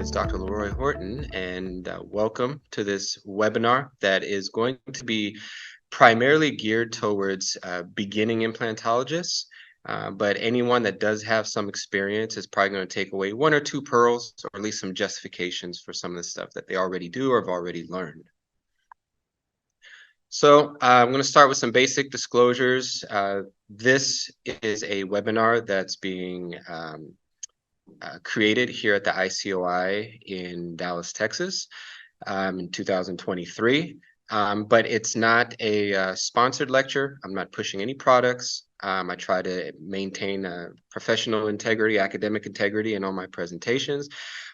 is Dr. LeRoy Horton, and welcome to this webinar that is going to be primarily geared towards beginning implantologists, but anyone that does have some experience is probably going to take away one or two pearls, or at least some justifications for some of the stuff that they already do or have already learned. So I'm going to start with some basic disclosures. This is a webinar that's being created here at the ICOI in Dallas, Texas, in 2023. But it's not a sponsored lecture. I'm not pushing any products. I try to maintain professional integrity, academic integrity in all my presentations.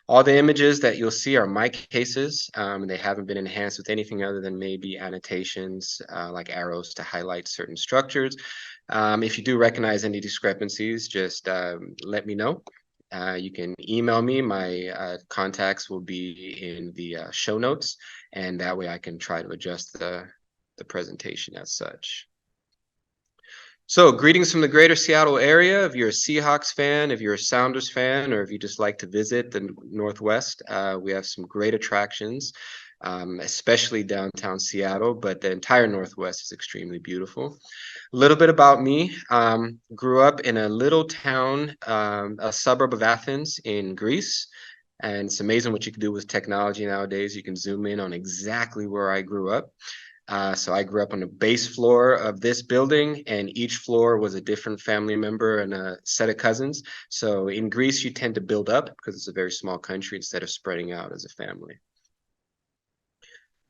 All the images that you'll see are my cases. They haven't been enhanced with anything other than maybe annotations like arrows to highlight certain structures. If you do recognize any discrepancies, just let me know. You can email me. My contacts will be in the show notes, and that way I can try to adjust the presentation as such. So greetings from the greater Seattle area. If you're a Seahawks fan, if you're a Sounders fan, or if you just like to visit the Northwest, we have some great attractions, especially downtown Seattle, but the entire Northwest is extremely beautiful. A little bit about me. Grew up in a little town, a suburb of Athens in Greece. And it's amazing what you can do with technology nowadays. You can zoom in on exactly where I grew up. So I grew up on the base floor of this building, and each floor was a different family member and a set of cousins. So in Greece, you tend to build up because it's a very small country instead of spreading out as a family.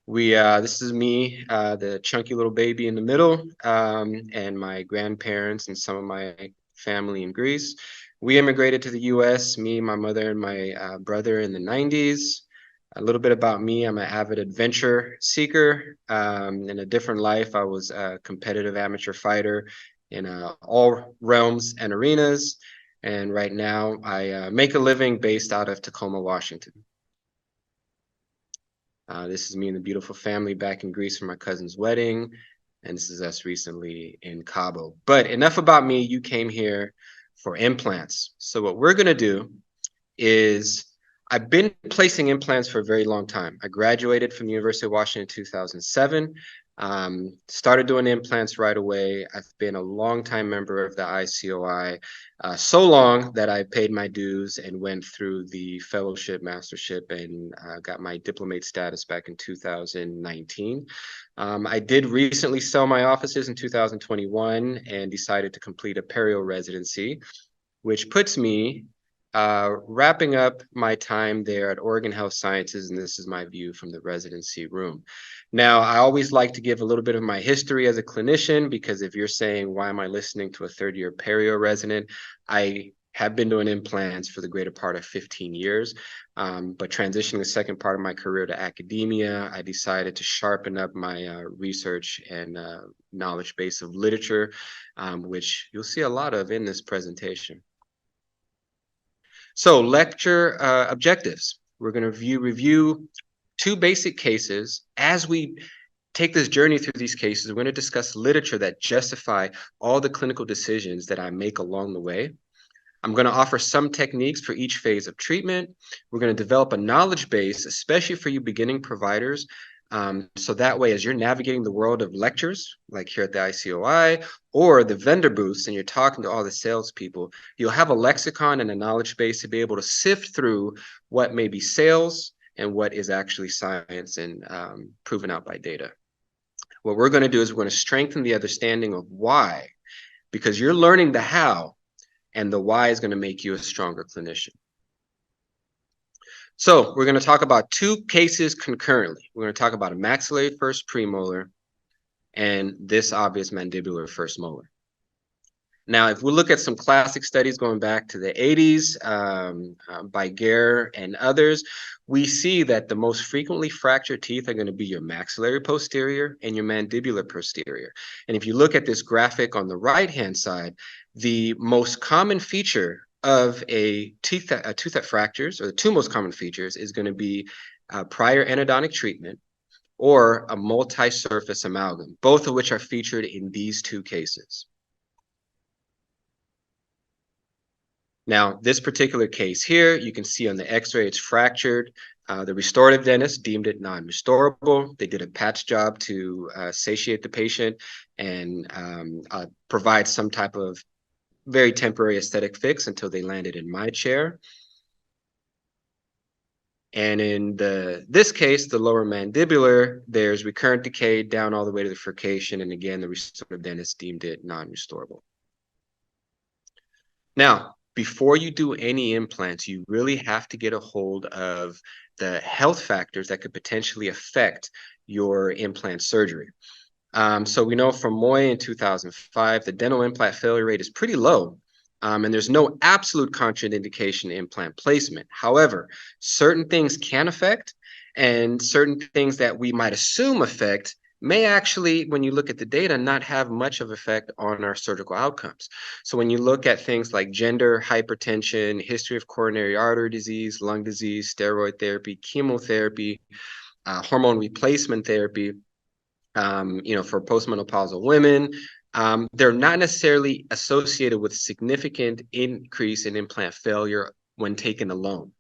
This is me, the chunky little baby in the middle, and my grandparents and some of my family in Greece. We immigrated to the US, me, my mother, and my brother in the 90s. A little bit about me, I'm an avid adventure seeker. In a different life, I was a competitive amateur fighter in all realms and arenas. And right now, I make a living based out of Tacoma, Washington. This is me and the beautiful family back in Greece for my cousin's wedding. And this is us recently in Cabo. But enough about me. You came here for implants. So what we're going to do is I've been placing implants for a very long time. I graduated from the University of Washington in 2007. Started doing implants right away. I've been a longtime member of the ICOI, so long that I paid my dues and went through the fellowship, mastership, and got my Diplomate status back in 2019. I did recently sell my offices in 2021 and decided to complete a perio residency, which puts me wrapping up my time there at Oregon Health Sciences, and this is my view from the residency room. Now, I always like to give a little bit of my history as a clinician, because if you're saying, why am I listening to a third-year perio resident? I have been doing implants for the greater part of 15 years, but transitioning the second part of my career to academia, I decided to sharpen up my research and knowledge base of literature, which you'll see a lot of in this presentation. So lecture objectives. We're going to review two basic cases. As we take this journey through these cases, we're going to discuss literature that justify all the clinical decisions that I make along the way. I'm going to offer some techniques for each phase of treatment. We're going to develop a knowledge base, especially for you beginning providers, so that way, as you're navigating the world of lectures, like here at the ICOI, or the vendor booths, and you're talking to all the salespeople, you'll have a lexicon and a knowledge base to be able to sift through what may be sales and what is actually science and proven out by data. What we're going to do is we're going to strengthen the understanding of why, because you're learning the how, and the why is going to make you a stronger clinician. So we're going to talk about two cases concurrently. We're going to talk about a maxillary first premolar and this obvious mandibular first molar. Now, if we look at some classic studies going back to the 80s by Gare and others, we see that the most frequently fractured teeth are going to be your maxillary posterior and your mandibular posterior. And if you look at this graphic on the right-hand side, the most common feature of a tooth that fractures, or the two most common features, is going to be prior endodontic treatment or a multi-surface amalgam, both of which are featured in these two cases. Now, this particular case here, you can see on the x-ray it's fractured. The restorative dentist deemed it non-restorable. They did a patch job to satiate the patient and provide some type of very temporary aesthetic fix until they landed in my chair. And in this case, the lower mandibular, there's recurrent decay down all the way to the furcation. And again, the restorative dentist deemed it non-restorable. Now, before you do any implants, you really have to get a hold of the health factors that could potentially affect your implant surgery. So we know from Moy in 2005, the dental implant failure rate is pretty low. And there's no absolute contraindication to implant placement. However, certain things can affect, and certain things that we might assume affect may actually, when you look at the data, not have much of effect on our surgical outcomes. So when you look at things like gender, hypertension, history of coronary artery disease, lung disease, steroid therapy, chemotherapy, hormone replacement therapy, for postmenopausal women, they're not necessarily associated with significant increase in implant failure when taken alone.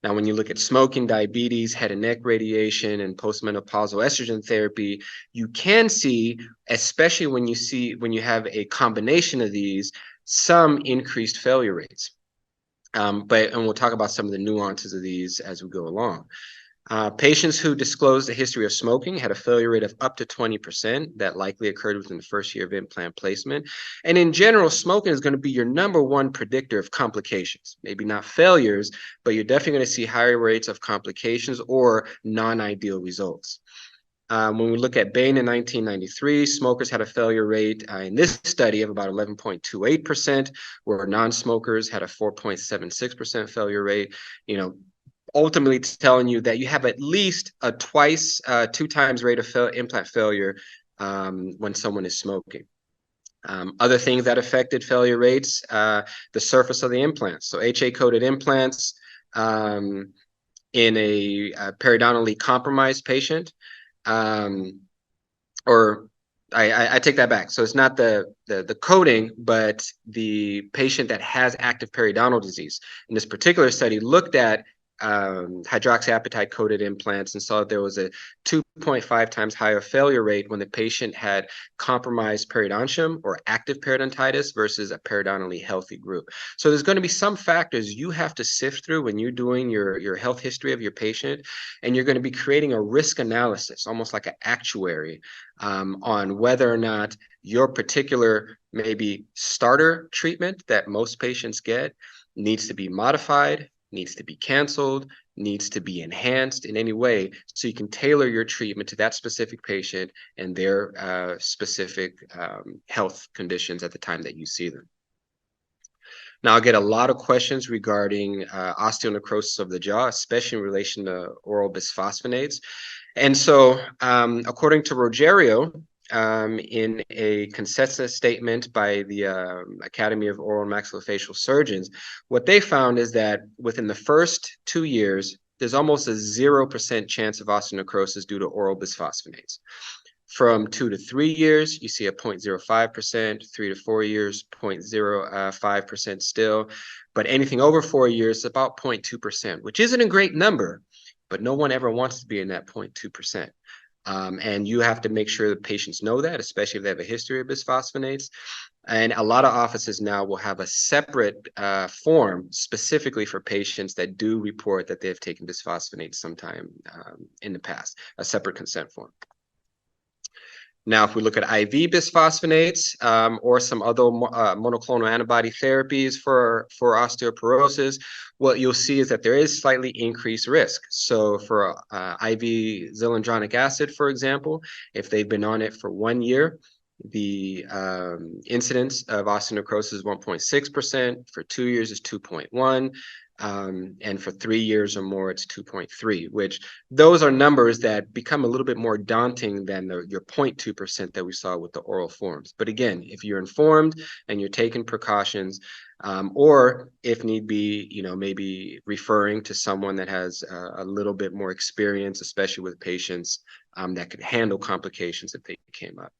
Now, when you look at smoking, diabetes, head and neck radiation, and postmenopausal estrogen therapy, you can see, especially when you have a combination of these, some increased failure rates. And we'll talk about some of the nuances of these as we go along. Patients who disclosed a history of smoking had a failure rate of up to 20%. That likely occurred within the first year of implant placement. And in general, smoking is going to be your number one predictor of complications. Maybe not failures, but you're definitely going to see higher rates of complications or non-ideal results. When we look at Bain in 1993, smokers had a failure rate in this study of about 11.28%, where non-smokers had a 4.76% failure rate. Ultimately telling you that you have at least a two times rate of implant failure when someone is smoking. Other things that affected failure rates, the surface of the implants. So HA-coated implants in a periodontally compromised patient, or I take that back. So it's not the coating, but the patient that has active periodontal disease. In this particular study, looked at hydroxyapatite coated implants and saw that there was a 2.5 times higher failure rate when the patient had compromised periodontium or active periodontitis versus a periodontally healthy group. So there's going to be some factors you have to sift through when you're doing your health history of your patient, and you're going to be creating a risk analysis, almost like an actuary, on whether or not your particular maybe starter treatment that most patients get needs to be modified, needs to be canceled, needs to be enhanced in any way, so you can tailor your treatment to that specific patient and their specific health conditions at the time that you see them. Now, I get a lot of questions regarding osteonecrosis of the jaw, especially in relation to oral bisphosphonates. And so, according to Rogerio, in a consensus statement by the Academy of Oral and Maxillofacial Surgeons, what they found is that within the first 2 years, there's almost a 0% chance of osteonecrosis due to oral bisphosphonates. From 2 to 3 years, you see a 0.05%, 3 to 4 years, 0.05% still. But anything over 4 years, about 0.2%, which isn't a great number, but no one ever wants to be in that 0.2%. And you have to make sure the patients know that, especially if they have a history of bisphosphonates. And a lot of offices now will have a separate form specifically for patients that do report that they've taken bisphosphonates sometime in the past, a separate consent form. Now, if we look at IV bisphosphonates or some other monoclonal antibody therapies for osteoporosis, what you'll see is that there is slightly increased risk. So for IV zoledronic acid, for example, if they've been on it for 1 year, the incidence of osteonecrosis is 1.6%. For 2 years, is 2.1%. And for 3 years or more, it's 2.3, which those are numbers that become a little bit more daunting than your 0.2% that we saw with the oral forms. But again, if you're informed and you're taking precautions, or if need be, maybe referring to someone that has a little bit more experience, especially with patients that could handle complications if they came up.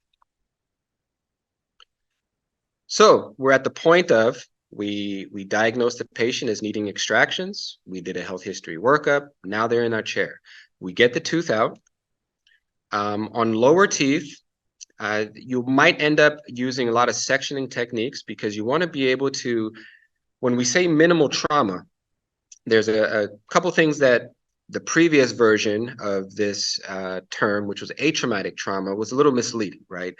So we're at the point of We diagnosed the patient as needing extractions. We did a health history workup. Now they're in our chair. We get the tooth out. On lower teeth, you might end up using a lot of sectioning techniques because you want to be able to, when we say minimal trauma, there's a couple things that the previous version of this term, which was atraumatic trauma, was a little misleading, right?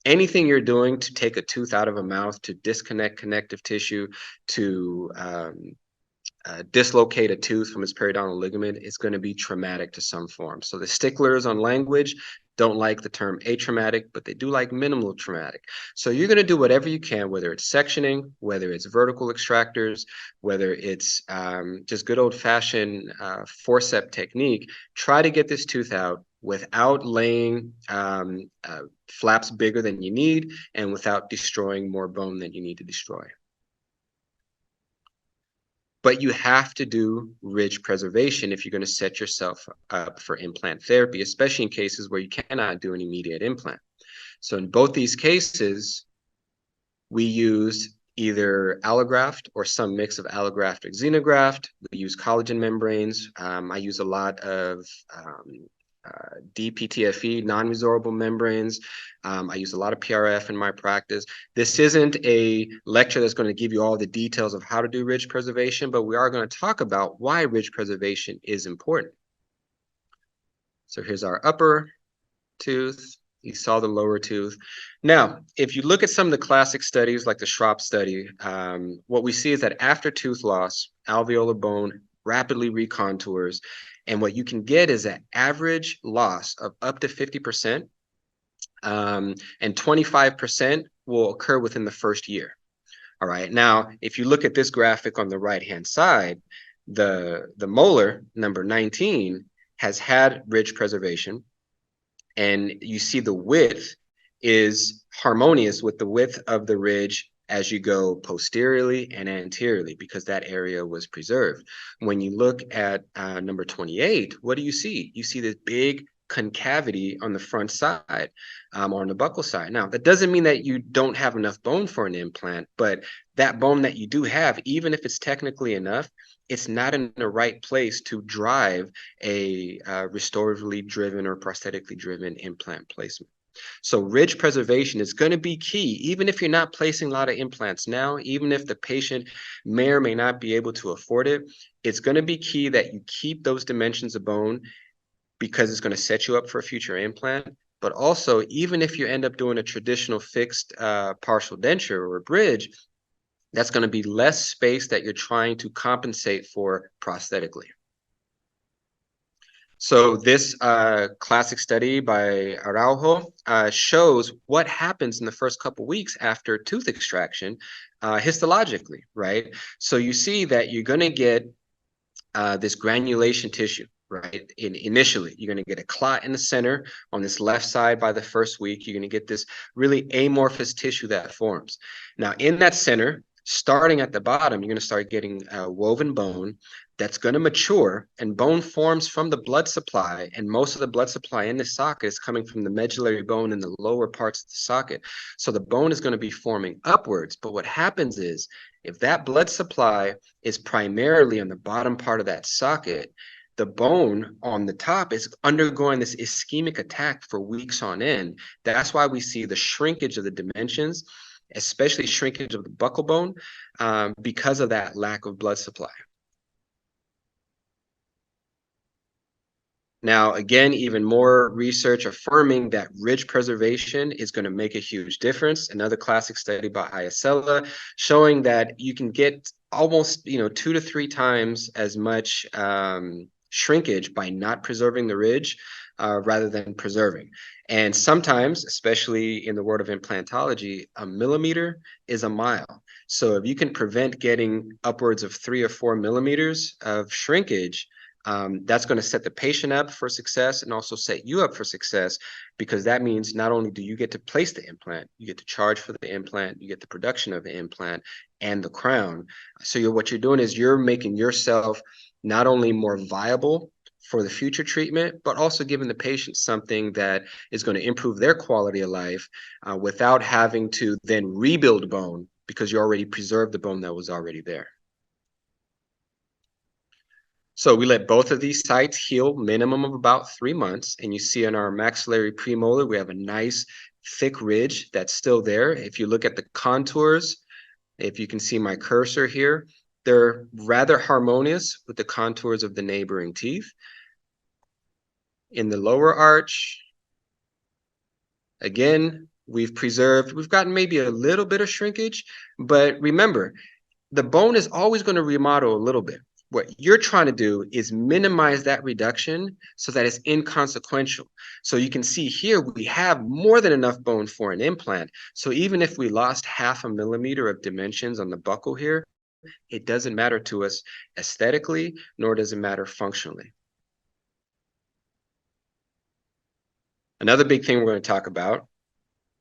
Anything you're doing to take a tooth out of a mouth, to disconnect connective tissue, to dislocate a tooth from its periodontal ligament, is going to be traumatic to some form. So the sticklers on language don't like the term atraumatic, but they do like minimal traumatic. So you're going to do whatever you can, whether it's sectioning, whether it's vertical extractors, whether it's just good old-fashioned forceps technique. Try to get this tooth out without laying flaps bigger than you need and without destroying more bone than you need to destroy. But you have to do ridge preservation if you're going to set yourself up for implant therapy, especially in cases where you cannot do an immediate implant. So in both these cases, we used either allograft or some mix of allograft or xenograft. We use collagen membranes. I use a lot of DPTFE, non-resorbable membranes. I use a lot of PRF in my practice. This isn't a lecture that's going to give you all the details of how to do ridge preservation, but we are going to talk about why ridge preservation is important. So here's our upper tooth. You saw the lower tooth. Now, if you look at some of the classic studies like the Schropp study, what we see is that after tooth loss, alveolar bone rapidly recontours. And what you can get is an average loss of up to 50%, and 25% will occur within the first year. All right. Now, if you look at this graphic on the right-hand side, the molar, number 19, has had ridge preservation. And you see the width is harmonious with the width of the ridge as you go posteriorly and anteriorly, because that area was preserved. When you look at number 28, what do you see? You see this big concavity on the front side, or on the buccal side. Now, that doesn't mean that you don't have enough bone for an implant, but that bone that you do have, even if it's technically enough, it's not in the right place to drive a restoratively driven or prosthetically driven implant placement. So ridge preservation is going to be key, even if you're not placing a lot of implants now, even if the patient may or may not be able to afford it. It's going to be key that you keep those dimensions of bone, because it's going to set you up for a future implant. But also, even if you end up doing a traditional fixed partial denture or a bridge, that's going to be less space that you're trying to compensate for prosthetically. So this classic study by Araujo shows what happens in the first couple weeks after tooth extraction histologically, right? So you see that you're going to get this granulation tissue, right? Initially, you're going to get a clot in the center on this left side by the first week. You're going to get this really amorphous tissue that forms. Now, in that center, starting at the bottom, you're going to start getting woven bone that's going to mature, and bone forms from the blood supply, and most of the blood supply in the socket is coming from the medullary bone in the lower parts of the socket. So the bone is going to be forming upwards, but what happens is, if that blood supply is primarily on the bottom part of that socket, the bone on the top is undergoing this ischemic attack for weeks on end. That's why we see the shrinkage of the dimensions, especially shrinkage of the buccal bone, because of that lack of blood supply. Now, again, even more research affirming that ridge preservation is going to make a huge difference. Another classic study by Iacella showing that you can get almost 2 to 3 times as much shrinkage by not preserving the ridge rather than preserving. And sometimes, especially in the world of implantology, a millimeter is a mile. So if you can prevent getting upwards of 3 or 4 millimeters of shrinkage, that's going to set the patient up for success and also set you up for success, because that means not only do you get to place the implant, you get to charge for the implant, you get the production of the implant and the crown. So what you're doing is you're making yourself not only more viable for the future treatment, but also giving the patient something that is going to improve their quality of life without having to then rebuild bone because you already preserved the bone that was already there. So we let both of these sites heal minimum of about 3 months. And you see in our maxillary premolar, we have a nice thick ridge that's still there. If you look at the contours, if you can see my cursor here, they're rather harmonious with the contours of the neighboring teeth. In the lower arch, again, we've gotten maybe a little bit of shrinkage, but remember, the bone is always going to remodel a little bit. What you're trying to do is minimize that reduction so that it's inconsequential. So you can see here, we have more than enough bone for an implant. So even if we lost 0.5 millimeter of dimensions on the buccal here, it doesn't matter to us aesthetically, nor does it matter functionally. Another big thing we're going to talk about,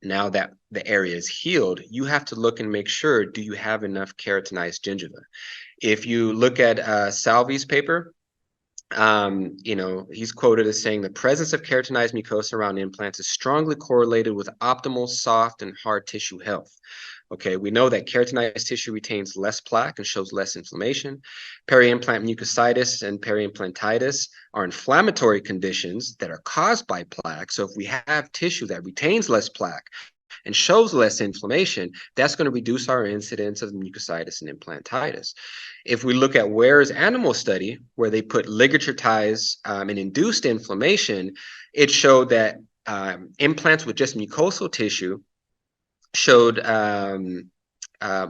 now that the area is healed, you have to look and make sure, do you have enough keratinized gingiva? If you look at Salvi's paper, he's quoted as saying the presence of keratinized mucosa around implants is strongly correlated with optimal soft and hard tissue health. Okay, we know that keratinized tissue retains less plaque and shows less inflammation. Peri-implant mucositis and peri-implantitis are inflammatory conditions that are caused by plaque. So if we have tissue that retains less plaque and shows less inflammation, that's going to reduce our incidence of mucositis and implantitis. If we look at Ware's animal study, where they put ligature ties and induced inflammation, it showed that implants with just mucosal tissue showed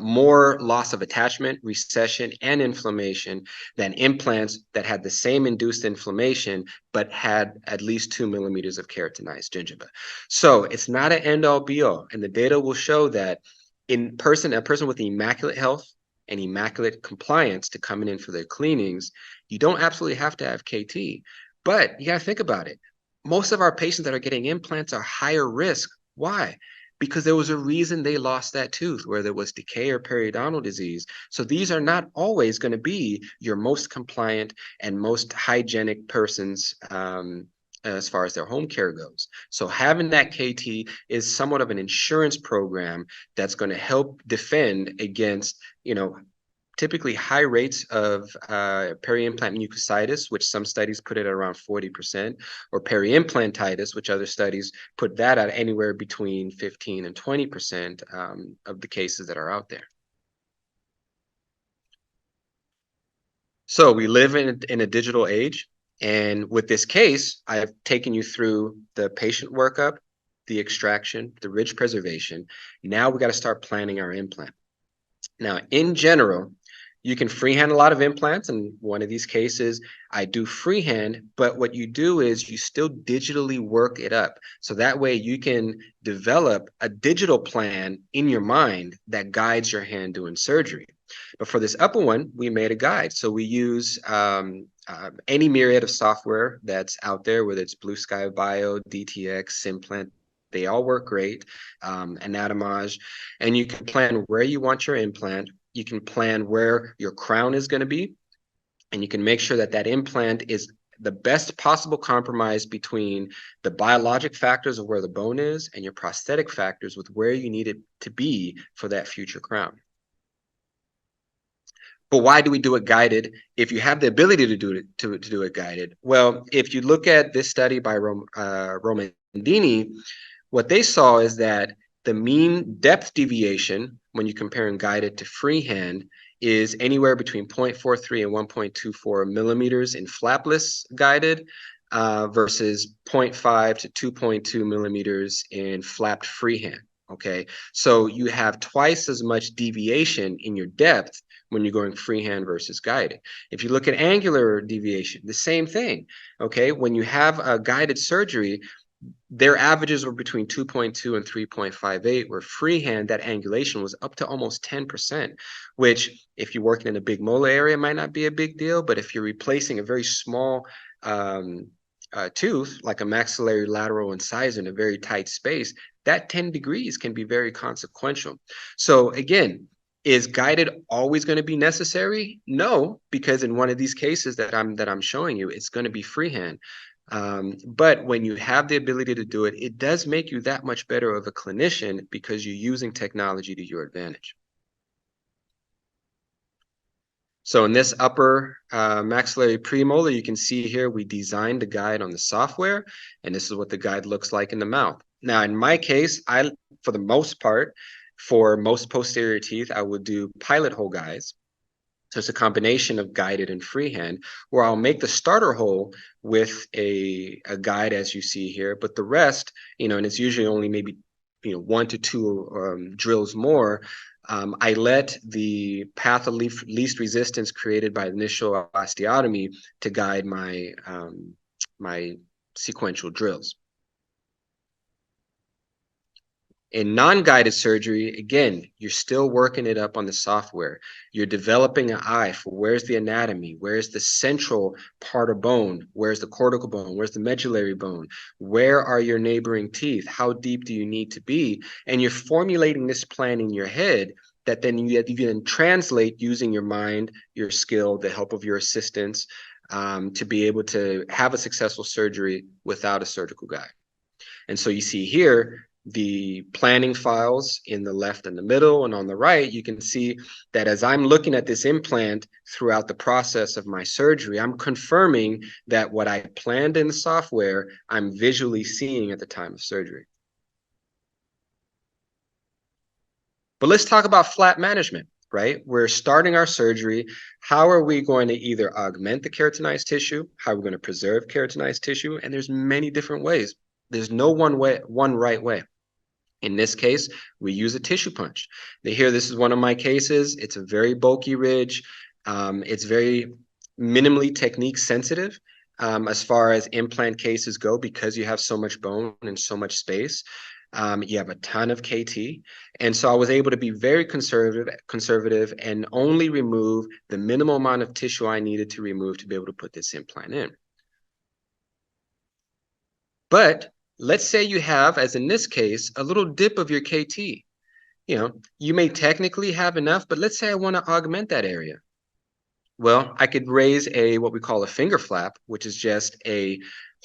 more loss of attachment, recession, and inflammation than implants that had the same induced inflammation but had at least 2 millimeters of keratinized gingiva. So it's not an end-all be-all, and the data will show that a person with immaculate health and immaculate compliance to coming in for their cleanings, you don't absolutely have to have KT, but you got to think about it. Most of our patients that are getting implants are higher risk. Why? Because there was a reason they lost that tooth, whether it was decay or periodontal disease. So these are not always going to be your most compliant and most hygienic persons as far as their home care goes. So having that KT is somewhat of an insurance program that's going to help defend against, typically high rates of peri-implant mucositis, which some studies put it at around 40%, or peri-implantitis, which other studies put that at anywhere between 15 and 20% of the cases that are out there. So we live in a digital age, and with this case, I have taken you through the patient workup, the extraction, the ridge preservation. Now we got to start planning our implant. Now, in general, you can freehand a lot of implants. In one of these cases, I do freehand, but what you do is you still digitally work it up. So that way you can develop a digital plan in your mind that guides your hand doing surgery. But for this upper one, we made a guide. So we use any myriad of software that's out there, whether it's Blue Sky Bio, DTX, Simplant. They all work great, Anatomage, and you can plan where you want your implant. You can plan where your crown is going to be, and you can make sure that that implant is the best possible compromise between the biologic factors of where the bone is and your prosthetic factors with where you need it to be for that future crown. But why do we do it guided if you have the ability to do it guided? Well, if you look at this study by Romandini, what they saw is that the mean depth deviation when you compare guided to freehand is anywhere between 0.43 and 1.24 millimeters in flapless guided versus 0.5 to 2.2 millimeters in flapped freehand. Okay, so you have twice as much deviation in your depth when you're going freehand versus guided. If you look at angular deviation, the same thing. Okay, when you have a guided surgery, their averages were between 2.2 and 3.58, where freehand, that angulation was up to almost 10%, which if you're working in a big molar area might not be a big deal, but if you're replacing a very small tooth, like a maxillary lateral incisor in a very tight space, that 10 degrees can be very consequential. So again, is guided always going to be necessary? No, because in one of these cases that I'm showing you, it's going to be freehand. But when you have the ability to do it, it does make you that much better of a clinician because you're using technology to your advantage. So in this upper maxillary premolar, you can see here we designed a guide on the software, and this is what the guide looks like in the mouth. Now, in my case, for the most part, for most posterior teeth, I would do pilot hole guides. So it's a combination of guided and freehand, where I'll make the starter hole with a guide, as you see here, but the rest, and it's usually only maybe 1 to 2 drills more. I let the path of least resistance created by initial osteotomy to guide my my sequential drills. In non-guided surgery, again, you're still working it up on the software. You're developing an eye for where's the anatomy, where's the central part of bone, where's the cortical bone, where's the medullary bone, where are your neighboring teeth, how deep do you need to be? And you're formulating this plan in your head that then you then translate using your mind, your skill, the help of your assistants, to be able to have a successful surgery without a surgical guide. And so you see here, the planning files in the left and the middle, and on the right, you can see that as I'm looking at this implant throughout the process of my surgery, I'm confirming that what I planned in the software, I'm visually seeing at the time of surgery. But let's talk about flap management, right? We're starting our surgery. How are we going to either augment the keratinized tissue? How are we going to preserve keratinized tissue? And there's many different ways. There's no one right way. In this case, we use a tissue punch. Here, this is one of my cases. It's a very bulky ridge. It's very minimally technique sensitive as far as implant cases go, because you have so much bone and so much space. You have a ton of KT. And so I was able to be very conservative and only remove the minimal amount of tissue I needed to remove to be able to put this implant in. But let's say you have, as in this case, a little dip of your KT. You may technically have enough, but let's say I want to augment that area. Well, I could raise what we call a finger flap, which is just a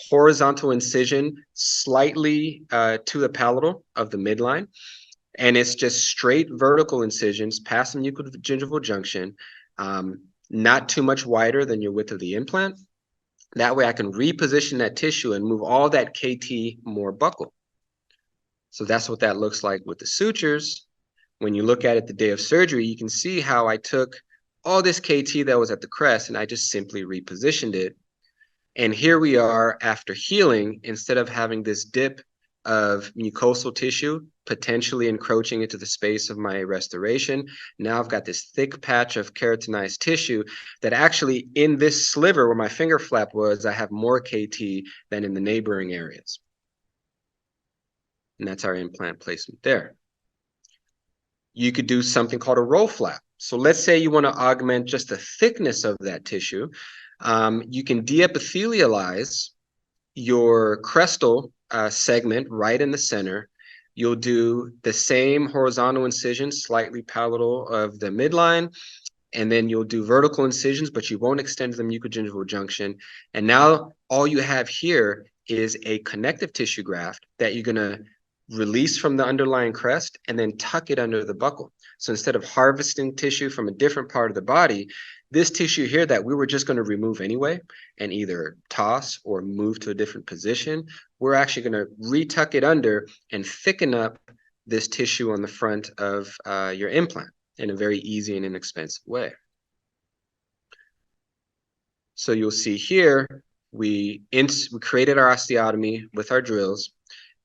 horizontal incision slightly to the palatal of the midline. And it's just straight vertical incisions past the mucogingival junction, not too much wider than your width of the implant. That way I can reposition that tissue and move all that KT more buccal. So that's what that looks like with the sutures. When you look at it the day of surgery, you can see how I took all this KT that was at the crest and I just simply repositioned it. And here we are after healing, instead of having this dip of mucosal tissue potentially encroaching into the space of my restoration. Now I've got this thick patch of keratinized tissue that actually, in this sliver where my finger flap was, I have more KT than in the neighboring areas. And that's our implant placement there. You could do something called a roll flap. So let's say you want to augment just the thickness of that tissue. You can deepithelialize your crestal segment right in the center. You'll do the same horizontal incision, slightly palatal of the midline, and then you'll do vertical incisions, but you won't extend to the mucogingival junction. And now all you have here is a connective tissue graft that you're going to release from the underlying crest and then tuck it under the buccal. So instead of harvesting tissue from a different part of the body, this tissue here that we were just going to remove anyway and either toss or move to a different position, we're actually going to retuck it under and thicken up this tissue on the front of your implant in a very easy and inexpensive way. So you'll see here, we created our osteotomy with our drills,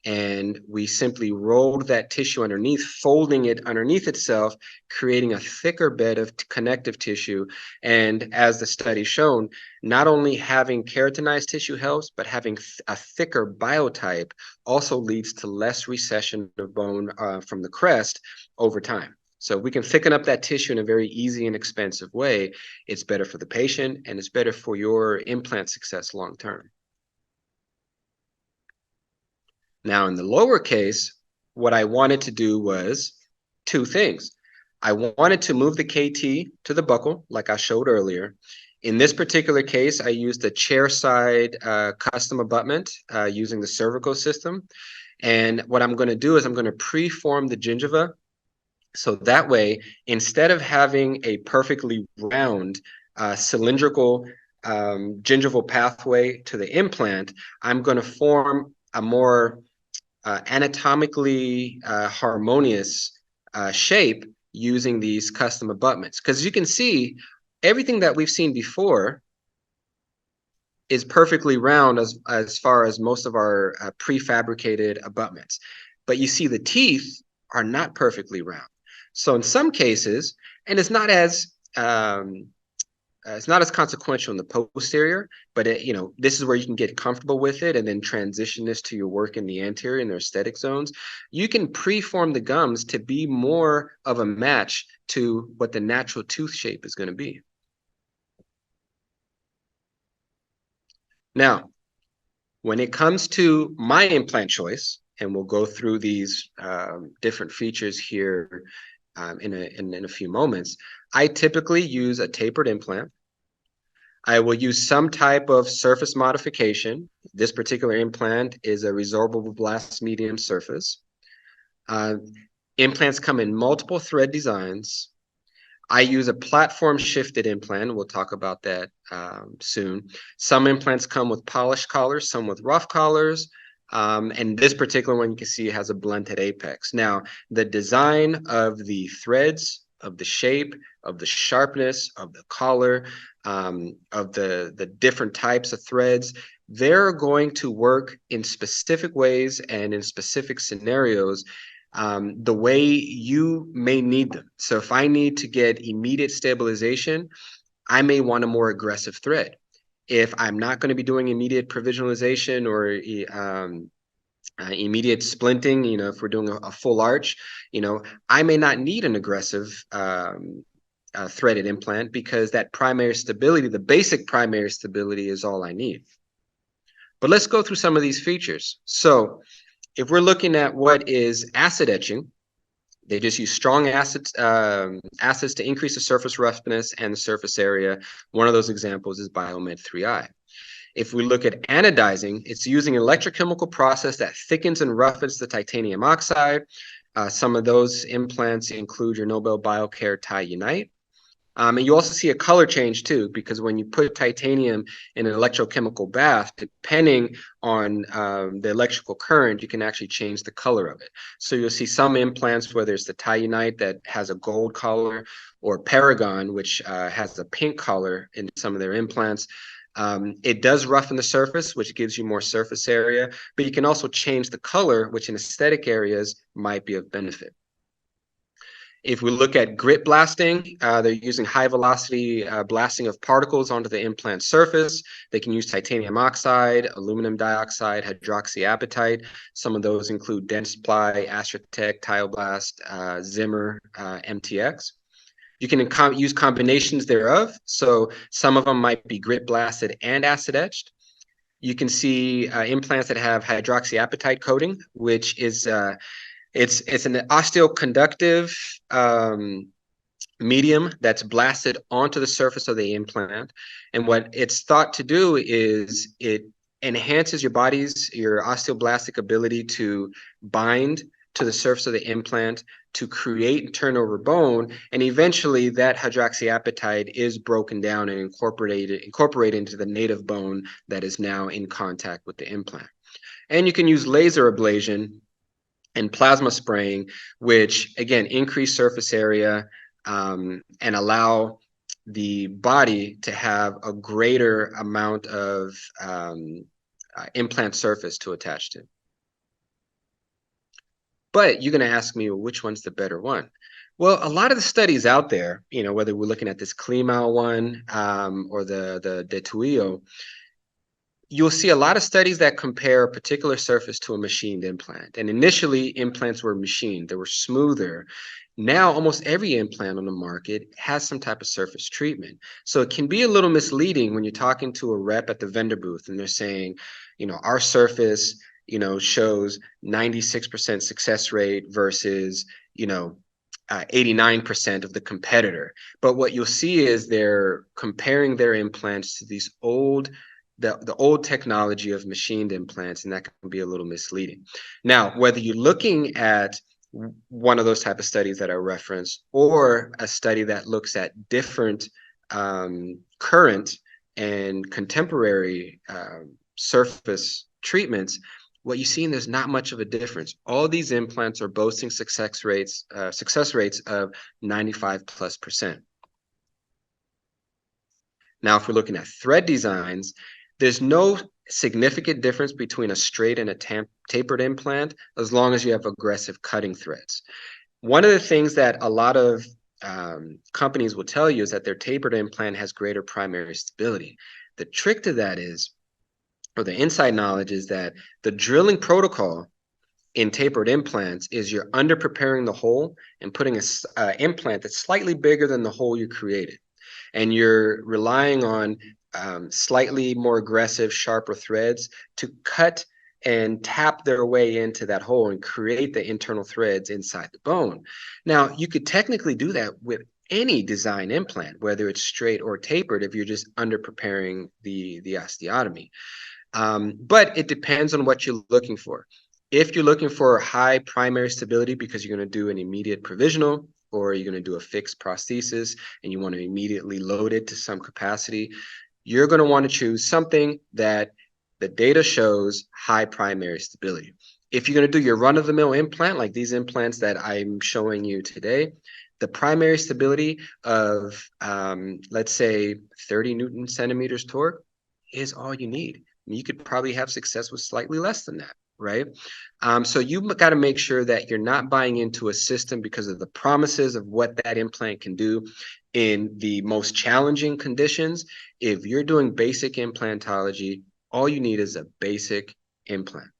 and we simply rolled that tissue underneath, folding it underneath itself, creating a thicker bed of connective tissue. And as the study shown, not only having keratinized tissue helps, but having a thicker biotype also leads to less recession of bone from the crest over time. So we can thicken up that tissue in a very easy and expensive way. It's better for the patient, and it's better for your implant success long term. Now, in the lower case, what I wanted to do was two things. I wanted to move the KT to the buccal, like I showed earlier. In this particular case, I used a chair-side custom abutment using the cervical system. And what I'm going to do is I'm going to preform the gingiva So that way, instead of having a perfectly round cylindrical gingival pathway to the implant, I'm going to form a more anatomically harmonious shape using these custom abutments. Because you can see, everything that we've seen before is perfectly round as far as most of our prefabricated abutments. But you see the teeth are not perfectly round. So in some cases, and it's not as consequential in the posterior, but this is where you can get comfortable with it and then transition this to your work in the anterior and their aesthetic zones. You can preform the gums to be more of a match to what the natural tooth shape is going to be. Now, when it comes to my implant choice, and we'll go through these different features here in a few moments, I typically use a tapered implant. I will use some type of surface modification. This particular implant is a resorbable blast medium surface. Implants come in multiple thread designs. I use a platform shifted implant. We'll talk about that soon. Some implants come with polished collars, some with rough collars. And this particular one you can see has a blunted apex. Now, the design of the threads, of the shape, of the sharpness, of the collar, of the different types of threads, they're going to work in specific ways and in specific scenarios the way you may need them. So if I need to get immediate stabilization, I may want a more aggressive thread. If I'm not going to be doing immediate provisionalization or immediate splinting, if we're doing a full arch, I may not need an aggressive threaded implant because that primary stability, the basic primary stability, is all I need. But let's go through some of these features. So if we're looking at what is acid etching, they just use strong acids to increase the surface roughness and the surface area. One of those examples is Biomed 3i. If we look at anodizing, it's using an electrochemical process that thickens and roughens the titanium oxide. Some of those implants include your Nobel BioCare Ti-Unite. And you also see a color change too, because when you put titanium in an electrochemical bath, depending on the electrical current, you can actually change the color of it. So you'll see some implants, whether it's the Ti-Unite that has a gold color, or Paragon, which has a pink color in some of their implants. It does roughen the surface, which gives you more surface area, but you can also change the color, which in aesthetic areas might be of benefit. If we look at grit blasting, they're using high velocity blasting of particles onto the implant surface. They can use titanium oxide, aluminum dioxide, hydroxyapatite. Some of those include Dentsply, Astrotech, Tioblast, Zimmer, MTX. You can use combinations thereof. So some of them might be grit blasted and acid etched. You can see implants that have hydroxyapatite coating, which is it's an osteoconductive medium that's blasted onto the surface of the implant. And what it's thought to do is it enhances your osteoblastic ability to bind to the surface of the implant, to create and turn over bone, and eventually that hydroxyapatite is broken down and incorporated into the native bone that is now in contact with the implant. And you can use laser ablation and plasma spraying, which again increase surface area and allow the body to have a greater amount of implant surface to attach to. But you're going to ask me, well, which one's the better one? Well, a lot of the studies out there, whether we're looking at this Klima one or the DICOI, you'll see a lot of studies that compare a particular surface to a machined implant. And initially, implants were machined. They were smoother. Now, almost every implant on the market has some type of surface treatment. So it can be a little misleading when you're talking to a rep at the vendor booth and they're saying, our surface, shows 96% success rate versus, 89% of the competitor. But what you'll see is they're comparing their implants to these the old technology of machined implants, and that can be a little misleading. Now, whether you're looking at one of those type of studies that I referenced, or a study that looks at different current and contemporary surface treatments, what you see, and there's not much of a difference. All these implants are boasting success rates of 95+%. Now, if we're looking at thread designs, there's no significant difference between a straight and a tapered implant as long as you have aggressive cutting threads. One of the things that a lot of companies will tell you is that their tapered implant has greater primary stability. The trick to that is, or the inside knowledge is, that the drilling protocol in tapered implants is you're under preparing the hole and putting an implant that's slightly bigger than the hole you created. And you're relying on slightly more aggressive, sharper threads to cut and tap their way into that hole and create the internal threads inside the bone. Now, you could technically do that with any design implant, whether it's straight or tapered, if you're just under preparing the osteotomy. But it depends on what you're looking for. If you're looking for high primary stability because you're going to do an immediate provisional, or you're going to do a fixed prosthesis and you want to immediately load it to some capacity, you're going to want to choose something that the data shows high primary stability. If you're going to do your run-of-the-mill implant, like these implants that I'm showing you today, the primary stability of, let's say, 30 Newton centimeters torque is all you need. I mean, you could probably have success with slightly less than that, right? So you've got to make sure that you're not buying into a system because of the promises of what that implant can do in the most challenging conditions. If you're doing basic implantology, all you need is a basic implant.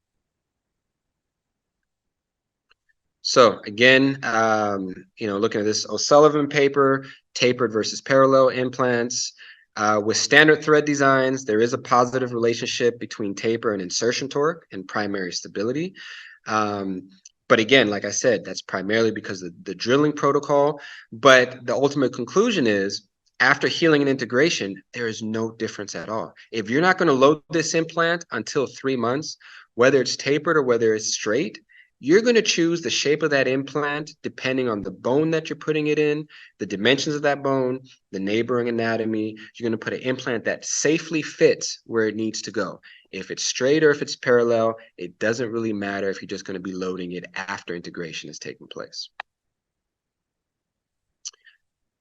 So again, looking at this O'Sullivan paper, tapered versus parallel implants. With standard thread designs, there is a positive relationship between taper and insertion torque and primary stability. But again, like I said, that's primarily because of the drilling protocol. But the ultimate conclusion is, after healing and integration, there is no difference at all. If you're not going to load this implant until 3 months, whether it's tapered or whether it's straight, you're going to choose the shape of that implant depending on the bone that you're putting it in, the dimensions of that bone, the neighboring anatomy. You're going to put an implant that safely fits where it needs to go. If it's straight or if it's parallel, it doesn't really matter if you're just going to be loading it after integration has taken place.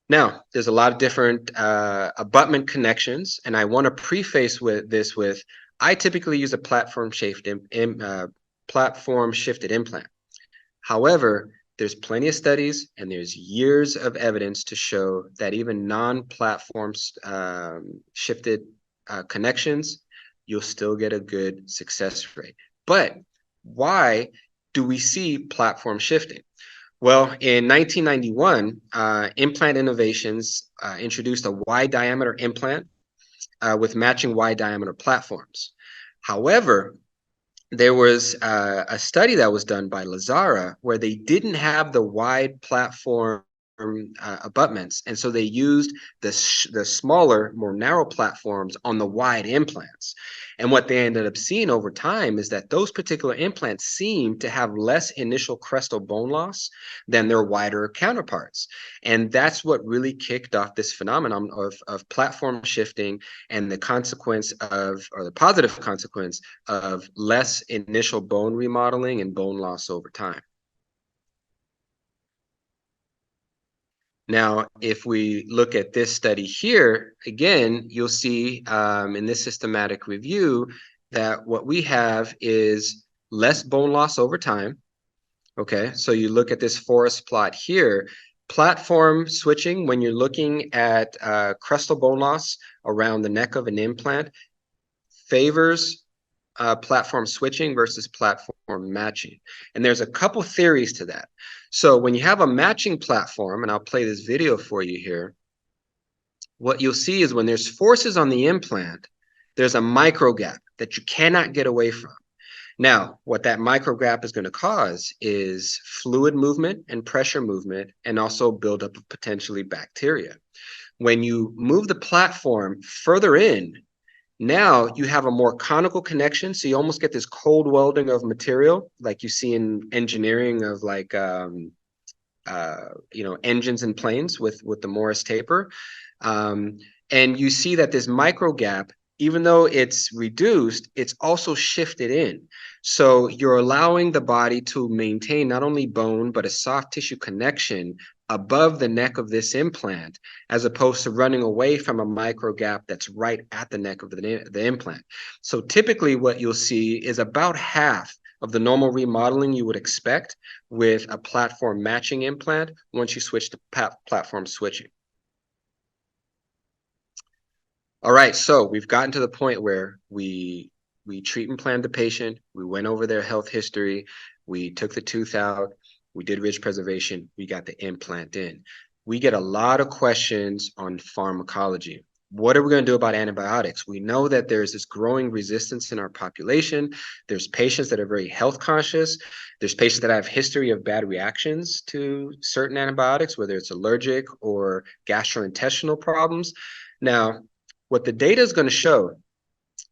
Now, there's a lot of different abutment connections, and I want to preface with I typically use a platform shifted implant. However, there's plenty of studies and there's years of evidence to show that even non-platform shifted connections, you'll still get a good success rate. But why do we see platform shifting? Well, in 1991, Implant Innovations introduced a wide diameter implant with matching wide diameter platforms. However, there was a study that was done by Lazara where they didn't have the wide platform abutments, and so they used the smaller, more narrow platforms on the wide implants. And what they ended up seeing over time is that those particular implants seem to have less initial crestal bone loss than their wider counterparts. And that's what really kicked off this phenomenon of platform shifting, and the consequence of, or the positive consequence of, less initial bone remodeling and bone loss over time. Now, if we look at this study here, again, you'll see in this systematic review that what we have is less bone loss over time. Okay, so you look at this forest plot here, platform switching, when you're looking at crestal bone loss around the neck of an implant, favors platform switching versus platform matching. And there's a couple theories to that. So when you have a matching platform, and I'll play this video for you here, what you'll see is when there's forces on the implant, there's a micro gap that you cannot get away from. Now, what that micro gap is going to cause is fluid movement and pressure movement, and also buildup of potentially bacteria. When you move the platform further in, Now you have a more conical connection, so you almost get this cold welding of material, like you see in engineering of like engines and planes with the Morris taper. Um, and you see that this micro gap, even though it's reduced, it's also shifted in. So you're allowing the body to maintain not only bone, but a soft tissue connection above the neck of this implant, as opposed to running away from a micro gap that's right at the neck of the implant. So typically what you'll see is about half of the normal remodeling you would expect with a platform matching implant once you switch to platform switching. All right, so we've gotten to the point where we treat and plan the patient, we went over their health history, we took the tooth out, we did ridge preservation, we got the implant in. We get a lot of questions on pharmacology. What are we going to do about antibiotics? We know that there's this growing resistance in our population. There's patients that are very health conscious. There's patients that have history of bad reactions to certain antibiotics, whether it's allergic or gastrointestinal problems. Now, what the data is going to show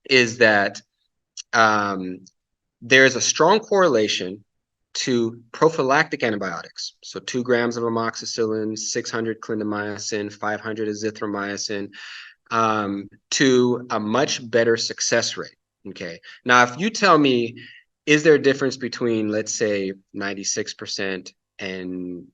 is that there is a strong correlation to prophylactic antibiotics. So 2 grams of amoxicillin, 600 clindamycin, 500 azithromycin, to a much better success rate. Okay. Now, if you tell me, is there a difference between, let's say, 96% and,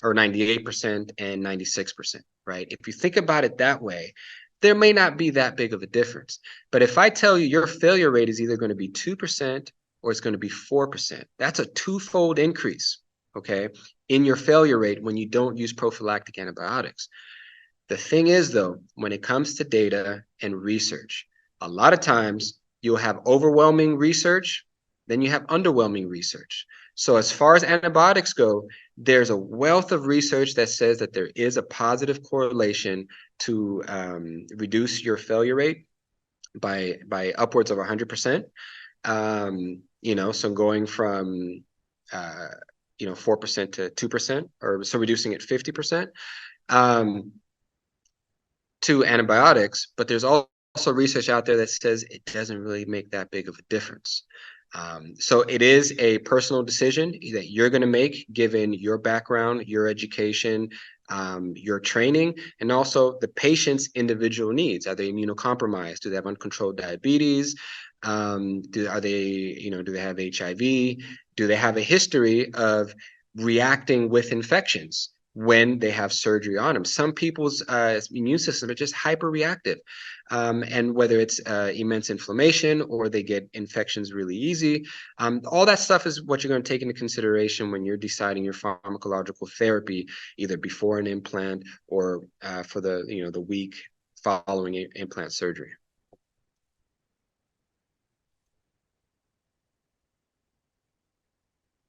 or 98% and 96%, right? If you think about it that way, there may not be that big of a difference. But if I tell you your failure rate is either going to be 2% or it's going to be 4%, that's a twofold increase, okay, in your failure rate when you don't use prophylactic antibiotics. The thing is, though, when it comes to data and research, a lot of times you'll have overwhelming research, then you have underwhelming research. So as far as antibiotics go, there's a wealth of research that says that there is a positive correlation to reduce your failure rate by upwards of 100%. So going from 4% to 2%, or so reducing it 50%. To antibiotics, but there's also research out there that says it doesn't really make that big of a difference. So it is a personal decision that you're going to make given your background, your education, your training, and also the patient's individual needs. Are they immunocompromised? Do they have uncontrolled diabetes? Do they have HIV? Do they have a history of reacting with infections when they have surgery on them? Some people's immune system are just hyperreactive. And whether it's immense inflammation or they get infections really easy, all that stuff is what you're going to take into consideration when you're deciding your pharmacological therapy, either before an implant or for the week following implant surgery.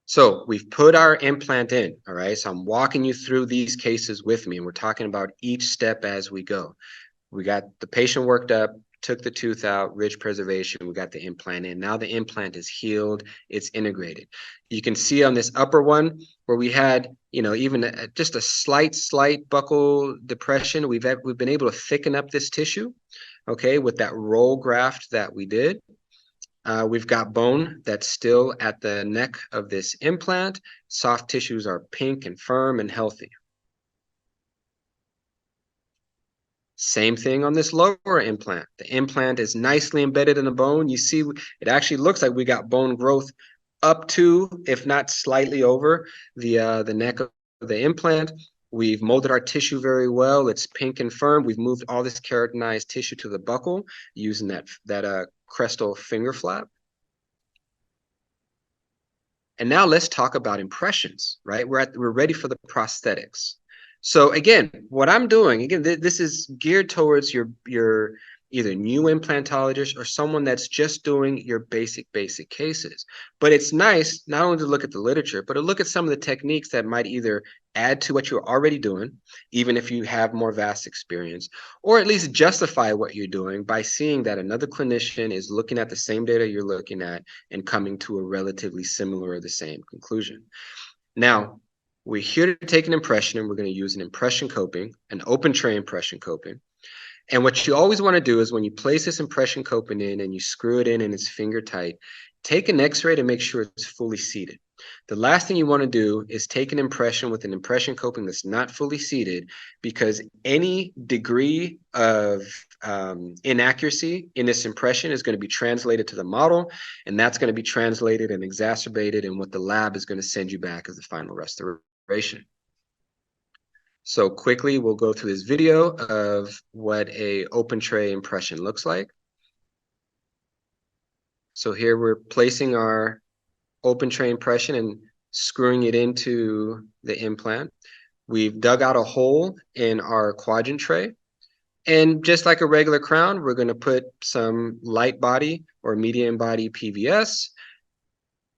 So we've put our implant in, all right? So I'm walking you through these cases with me, and we're talking about each step as we go. We got the patient worked up, took the tooth out, ridge preservation, we got the implant in. Now the implant is healed, it's integrated. You can see on this upper one where we had, even just a slight buccal depression, we've been able to thicken up this tissue, okay, with that roll graft that we did. We've got bone that's still at the neck of this implant. Soft tissues are pink and firm and healthy. Same thing on this lower implant. The implant is nicely embedded in the bone. You see, it actually looks like we got bone growth up to, if not slightly over, the neck of the implant. We've molded our tissue very well. It's pink and firm. We've moved all this keratinized tissue to the buccal using that crestal finger flap. And now let's talk about impressions, right? We're ready for the prosthetics. So again, what I'm doing, this is geared towards your either new implantologist or someone that's just doing your basic cases. But it's nice not only to look at the literature, but to look at some of the techniques that might either add to what you're already doing, even if you have more vast experience, or at least justify what you're doing by seeing that another clinician is looking at the same data you're looking at and coming to a relatively similar or the same conclusion. Now, we're here to take an impression, and we're going to use an impression coping, an open tray impression coping. And what you always want to do is when you place this impression coping in and you screw it in and it's finger tight, take an x-ray to make sure it's fully seated. The last thing you want to do is take an impression with an impression coping that's not fully seated, because any degree of inaccuracy in this impression is going to be translated to the model, and that's going to be translated and exacerbated in what the lab is going to send you back as the final restoration. So quickly, we'll go through this video of what a open tray impression looks like. So here we're placing our open tray impression and screwing it into the implant. We've dug out a hole in our quadrant tray. And just like a regular crown, we're going to put some light body or medium body PVS.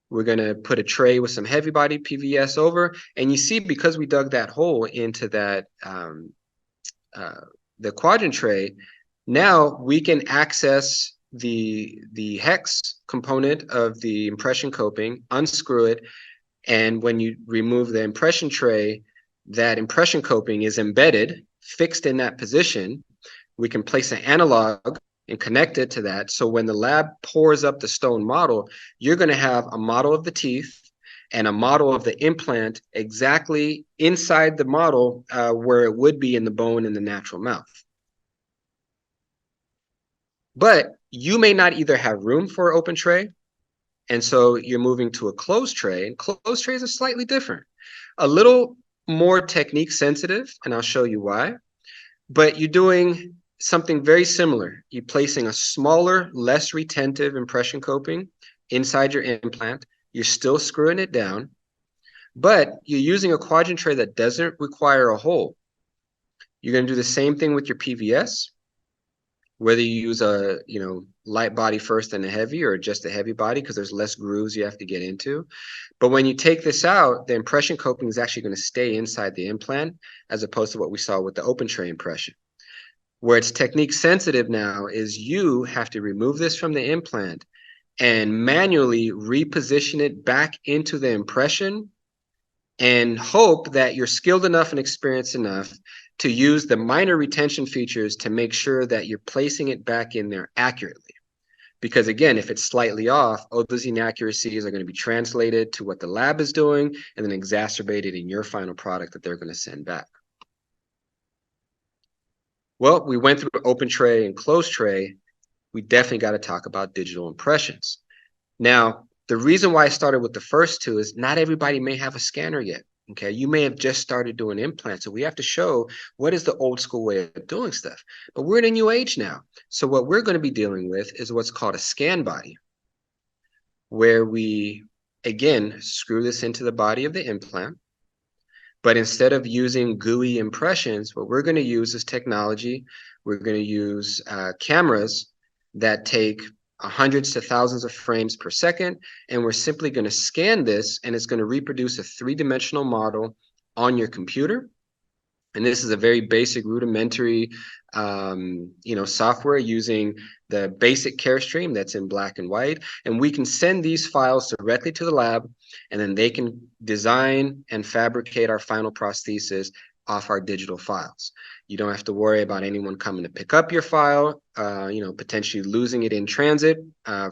We're going to put a tray with some heavy body PVS over. And you see, because we dug that hole into that the quadrant tray, now we can access the hex component of the impression coping, unscrew it, and when you remove the impression tray, that impression coping is embedded, fixed in that position. We can place an analog and connect it to that. So when the lab pours up the stone model, you're going to have a model of the teeth and a model of the implant exactly inside the model where it would be in the bone in the natural mouth. But you may not either have room for an open tray, and so you're moving to a closed tray, and closed trays are slightly different. A little more technique sensitive, and I'll show you why. But you're doing something very similar. You're placing a smaller, less retentive impression coping inside your implant. You're still screwing it down, but you're using a quadrant tray that doesn't require a hole. You're going to do the same thing with your PVS, whether you use a light body first and a heavy, or just a heavy body, because there's less grooves you have to get into. But when you take this out, the impression coping is actually going to stay inside the implant, as opposed to what we saw with the open tray impression. Where it's technique sensitive now is you have to remove this from the implant and manually reposition it back into the impression, and hope that you're skilled enough and experienced enough to use the minor retention features to make sure that you're placing it back in there accurately. Because again, if it's slightly off, all those inaccuracies are going to be translated to what the lab is doing and then exacerbated in your final product that they're going to send back. Well, we went through open tray and closed tray. We definitely got to talk about digital impressions. Now, the reason why I started with the first two is not everybody may have a scanner yet. Okay, you may have just started doing implants, so we have to show what is the old school way of doing stuff. But we're in a new age now. So what we're going to be dealing with is what's called a scan body, where we, again, screw this into the body of the implant. But instead of using gooey impressions, what we're going to use is technology. We're going to use cameras that take hundreds to thousands of frames per second, and we're simply going to scan this, and it's going to reproduce a three-dimensional model on your computer. And this is a very basic, rudimentary, software using the basic CareStream that's in black and white. And we can send these files directly to the lab, and then they can design and fabricate our final prosthesis off our digital files. You don't have to worry about anyone coming to pick up your file, potentially losing it in transit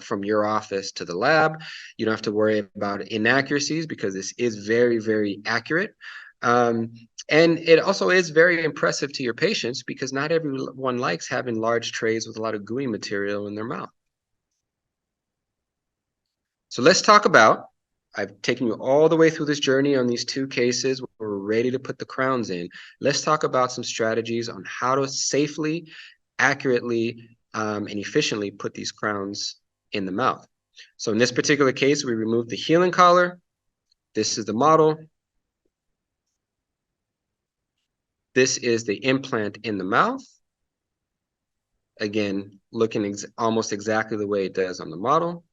from your office to the lab. You don't have to worry about inaccuracies, because this is very, very accurate. And it also is very impressive to your patients, because not everyone likes having large trays with a lot of gooey material in their mouth. So let's talk about, I've taken you all the way through this journey on these two cases where we're ready to put the crowns in. Let's talk about some strategies on how to safely, accurately, and efficiently put these crowns in the mouth. So in this particular case, we removed the healing collar. This is the model. This is the implant in the mouth. Again, looking almost exactly the way it does on the model.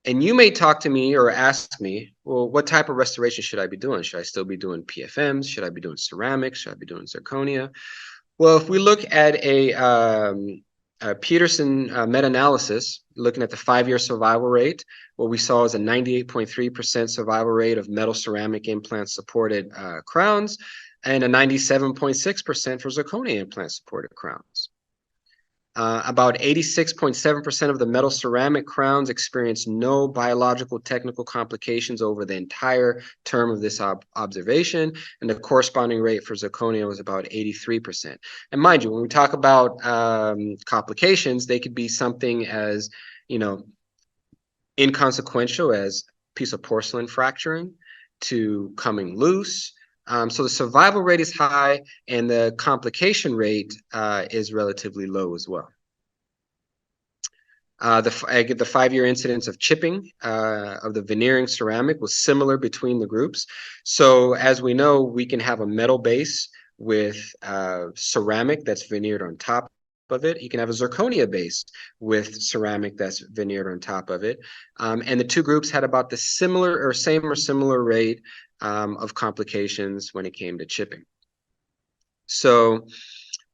And you may talk to me or ask me, well, what type of restoration should I be doing? Should I still be doing PFMs? Should I be doing ceramics? Should I be doing zirconia? Well, if we look at a Peterson meta-analysis, looking at the 5-year survival rate, what we saw is a 98.3% survival rate of metal ceramic implant supported crowns and a 97.6% for zirconia implant supported crowns. About 86.7% of the metal ceramic crowns experienced no biological technical complications over the entire term of this observation, and the corresponding rate for zirconia was about 83%. And mind you, when we talk about complications, they could be something as, inconsequential as a piece of porcelain fracturing to coming loose. So the survival rate is high and the complication rate is relatively low as well. The 5-year incidence of chipping of the veneering ceramic was similar between the groups. So as we know, we can have a metal base with ceramic that's veneered on top of it. You can have a zirconia base with ceramic that's veneered on top of it. And the two groups had about the same or similar rate of complications when it came to chipping. So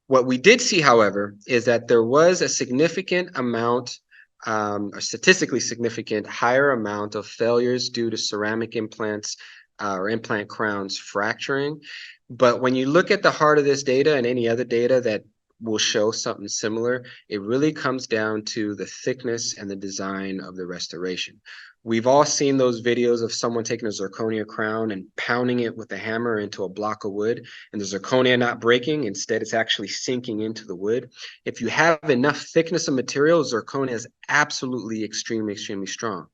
what we did see, however, is that there was a significant amount, a statistically significant higher amount of failures due to ceramic implants or implant crowns fracturing. But when you look at the heart of this data and any other data that will show something similar, it really comes down to the thickness and the design of the restoration. We've all seen those videos of someone taking a zirconia crown and pounding it with a hammer into a block of wood, and the zirconia not breaking. Instead, it's actually sinking into the wood. If you have enough thickness of material, zirconia is absolutely extremely strong.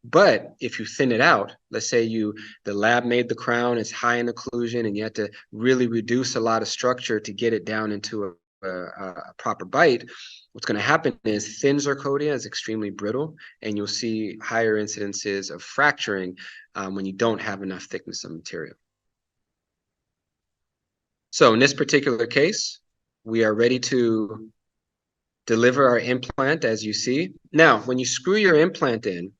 But if you thin it out, let's say the lab made the crown, it's high in occlusion, and you have to really reduce a lot of structure to get it down into a proper bite, what's going to happen is thin zirconia is extremely brittle, and you'll see higher incidences of fracturing when you don't have enough thickness of material. So in this particular case, we are ready to deliver our implant, as you see. Now, when you screw your implant in,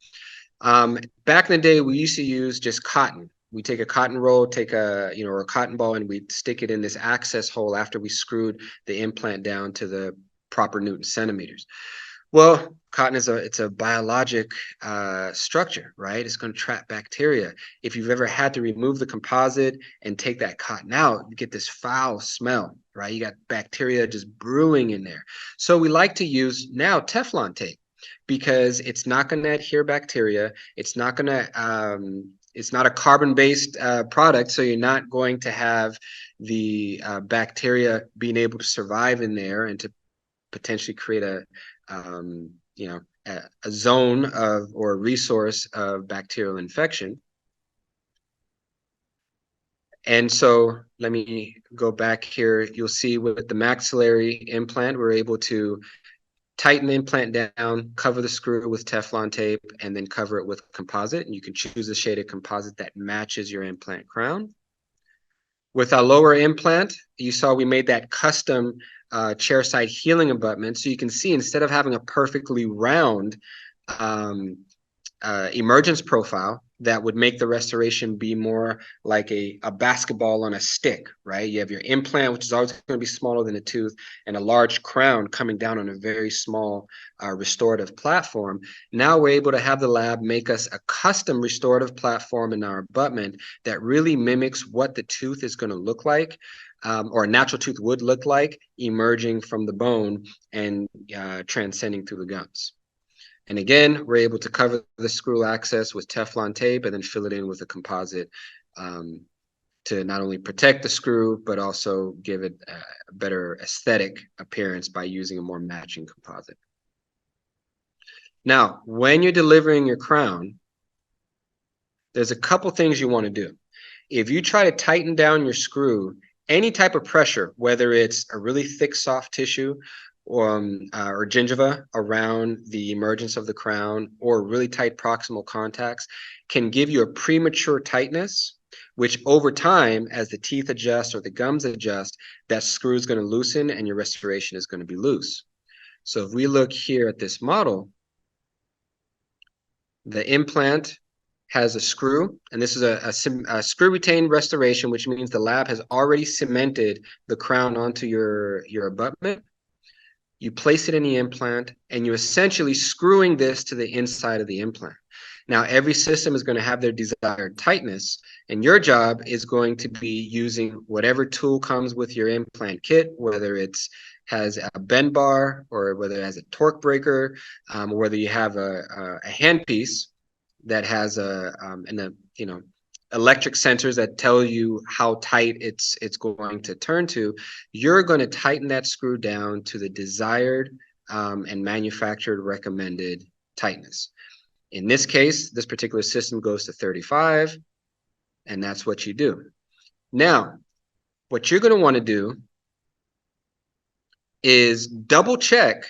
back in the day, we used to use just cotton. We take a cotton roll, or a cotton ball, and we stick it in this access hole after we screwed the implant down to the proper Newton centimeters. Well, cotton it's a biologic structure, right? It's going to trap bacteria. If you've ever had to remove the composite and take that cotton out, you get this foul smell, right? You got bacteria just brewing in there. So we like to use now Teflon tape, because it's not going to adhere bacteria. It's not going to it's not a carbon-based product, so you're not going to have the bacteria being able to survive in there and to potentially create a zone of or a resource of bacterial infection. And so let me go back here. You'll see with the maxillary implant, we're able to tighten the implant down, cover the screw with Teflon tape, and then cover it with composite. And you can choose a shade of composite that matches your implant crown. With our lower implant, you saw we made that custom chairside healing abutment. So you can see, instead of having a perfectly round emergence profile that would make the restoration be more like a basketball on a stick, right? You have your implant, which is always going to be smaller than a tooth, and a large crown coming down on a very small restorative platform. Now we're able to have the lab make us a custom restorative platform in our abutment that really mimics what the tooth is going to look like, or a natural tooth would look like, emerging from the bone and transcending through the gums. And again, we're able to cover the screw access with Teflon tape and then fill it in with a composite to not only protect the screw, but also give it a better aesthetic appearance by using a more matching composite. Now, when you're delivering your crown, there's a couple things you want to do. If you try to tighten down your screw, any type of pressure, whether it's a really thick soft tissue or gingiva around the emergence of the crown, or really tight proximal contacts, can give you a premature tightness, which over time, as the teeth adjust or the gums adjust, that screw is going to loosen and your restoration is going to be loose. So if we look here at this model, the implant has a screw, and this is a screw retained restoration, which means the lab has already cemented the crown onto your abutment. you place it in the implant, and you're essentially screwing this to the inside of the implant. Now, every system is going to have their desired tightness, and your job is going to be using whatever tool comes with your implant kit, whether it's has a bend bar or whether it has a torque breaker, or whether you have a handpiece that has electric sensors that tell you how tight it's going to turn to. You're going to tighten that screw down to the desired and manufactured recommended tightness. In this case, this particular system goes to 35, and that's what you do. Now, what you're going to want to do is double check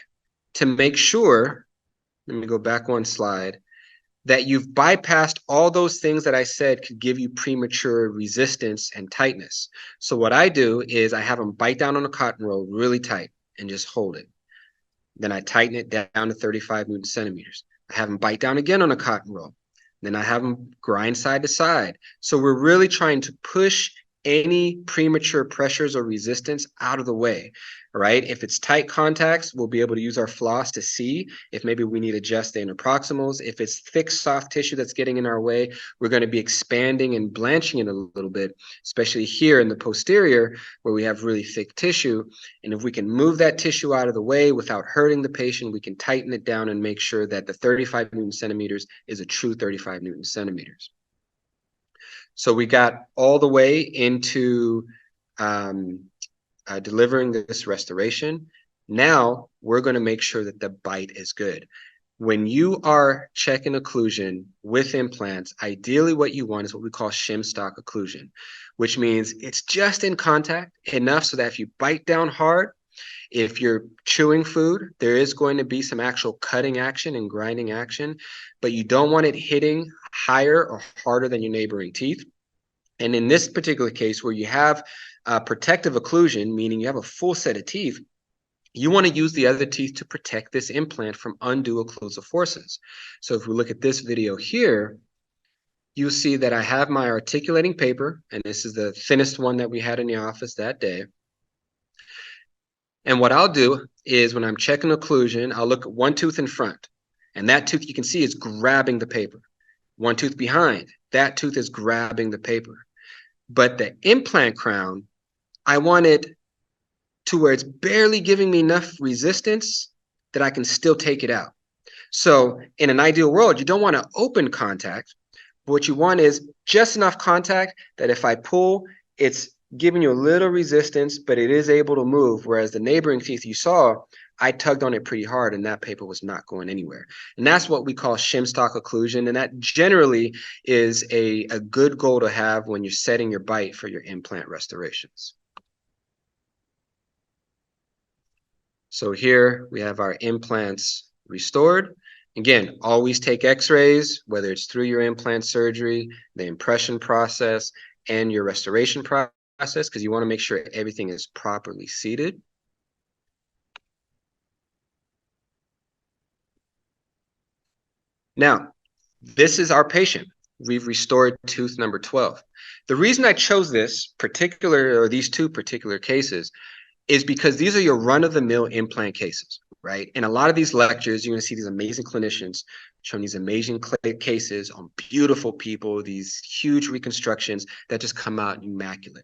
to make sure, let me go back one slide, that you've bypassed all those things that I said could give you premature resistance and tightness. So what I do is I have them bite down on a cotton roll really tight and just hold it. Then I tighten it down to 35 Newton centimeters. I have them bite down again on a cotton roll. Then I have them grind side to side. So we're really trying to push any premature pressures or resistance out of the way, right? If it's tight contacts, we'll be able to use our floss to see if maybe we need to adjust the interproximals. If it's thick, soft tissue that's getting in our way, we're going to be expanding and blanching it a little bit, especially here in the posterior where we have really thick tissue. And if we can move that tissue out of the way without hurting the patient, we can tighten it down and make sure that the 35 Newton centimeters is a true 35 Newton centimeters. So we got all the way into delivering this restoration. Now we're going to make sure that the bite is good. When you are checking occlusion with implants, ideally what you want is what we call shim stock occlusion, which means it's just in contact enough so that if you bite down hard, if you're chewing food, there is going to be some actual cutting action and grinding action, but you don't want it hitting higher or harder than your neighboring teeth. And in this particular case, where you have protective occlusion, meaning you have a full set of teeth, you want to use the other teeth to protect this implant from undue occlusive forces. So if we look at this video here, you'll see that I have my articulating paper, and this is the thinnest one that we had in the office that day. And what I'll do is when I'm checking occlusion, I'll look at one tooth in front, and that tooth you can see is grabbing the paper. One tooth behind, that tooth is grabbing the paper. But the implant crown, I want it to where it's barely giving me enough resistance that I can still take it out. So in an ideal world, you don't want to open contact. But what you want is just enough contact that if I pull, it's giving you a little resistance, but it is able to move. Whereas the neighboring teeth you saw, I tugged on it pretty hard and that paper was not going anywhere. And that's what we call shim stock occlusion. And that generally is a good goal to have when you're setting your bite for your implant restorations. So here we have our implants restored. Again, always take x-rays, whether it's through your implant surgery, the impression process, and your restoration process, because you want to make sure everything is properly seated. Now, this is our patient. We've restored tooth number 12. The reason I chose this particular, or these two particular cases, is because these are your run-of-the-mill implant cases, right? In a lot of these lectures, you're going to see these amazing clinicians showing these amazing cases on beautiful people, these huge reconstructions that just come out immaculate.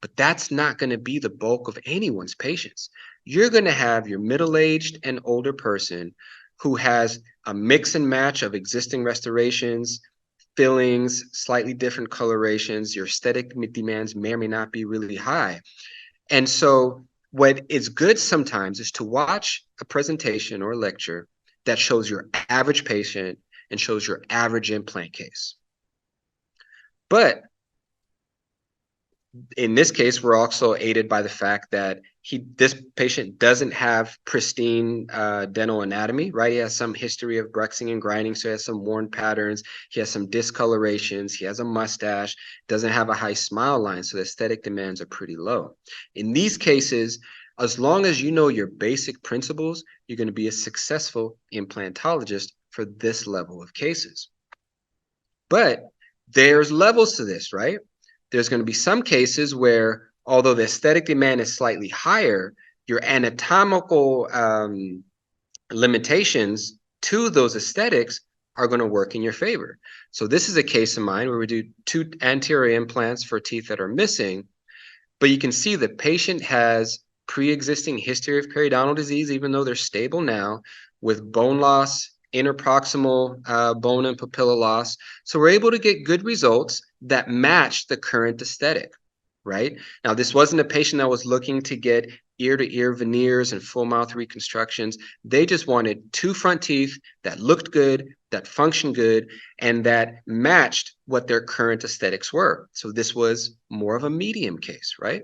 But that's not going to be the bulk of anyone's patients. You're going to have your middle-aged and older person who has a mix and match of existing restorations, fillings, slightly different colorations. Your aesthetic demands may or may not be really high. And so what is good sometimes is to watch a presentation or a lecture that shows your average patient and shows your average implant case. But in this case, we're also aided by the fact that this patient doesn't have pristine dental anatomy, right? He has some history of bruxing and grinding, so he has some worn patterns. He has some discolorations. He has a mustache, doesn't have a high smile line, so the aesthetic demands are pretty low. In these cases, as long as you know your basic principles, you're going to be a successful implantologist for this level of cases. But there's levels to this, right? There's going to be some cases where, although the aesthetic demand is slightly higher, your anatomical limitations to those aesthetics are going to work in your favor. So this is a case of mine where we do 2 anterior implants for teeth that are missing, but you can see the patient has pre-existing history of periodontal disease, even though they're stable now, with bone loss, interproximal bone and papilla loss. So we're able to get good results that match the current aesthetic, right? Now, this wasn't a patient that was looking to get ear-to-ear veneers and full mouth reconstructions. They just wanted 2 front teeth that looked good, that functioned good, and that matched what their current aesthetics were. So this was more of a medium case, right?